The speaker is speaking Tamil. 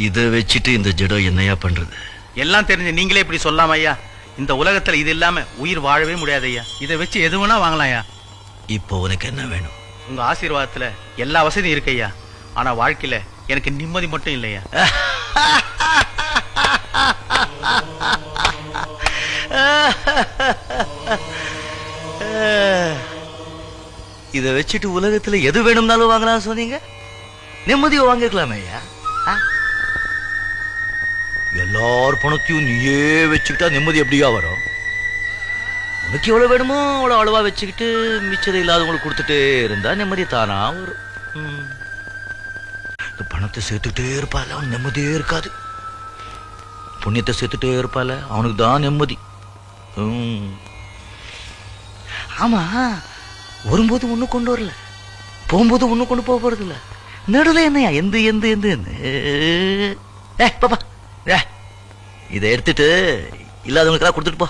இதை வச்சுட்டு இந்த ஜடம் என்னையா பண்றது? எல்லாம் தெரிஞ்சு நீங்களே இப்படி சொல்லாம ஐயா. இந்த உலகத்துல இது இல்லாம உயிர் வாழவே முடியாது ஐயா. இதை வச்சு எது வேணா வாங்கலாம் ஐயா. இப்போ உனக்கு என்ன வேணும்? உங்க ஆசீர்வாதத்துல எல்லா வசதியும் இருக்கு ஐயா. ஆனா வாழ்க்கையில எனக்கு நிம்மதி மட்டும் இல்லையா. இதை வச்சுட்டு உலகத்துல எது வேணும்னாலும் வாங்கலாம் சொன்னீங்க. நிம்மதியை வாங்கிக்கலாமே ஐயா. எல்லார் பணத்தையும் நீயே வச்சுக்கிட்டா நிம்மதி எப்படியா வரும்? உனக்கு எவ்வளவு வேணுமோ அவ்வளவு அளவா வச்சுக்கிட்டு மிச்சதை இல்லாதவங்களுக்கு கொடுத்துட்டே இருந்தா நிம்மதி தானா வரும். பணத்தை சேர்த்துட்டே இருப்பால அவன் நிம்மதியே இருக்காது. புண்ணியத்தை சேர்த்துட்டே இருப்பால அவனுக்கு தான் நிம்மதி. ஆமா, வரும்போது ஒண்ணு கொண்டு வரல, போகும்போது ஒண்ணு கொண்டு போக போறது இல்ல. நடுவில் என்னையா எந்த எந்த எந்த பாப்பா இதை எடுத்துட்டு இல்லாதவங்களுக்கெல்லாம் கொடுத்துட்டு போ.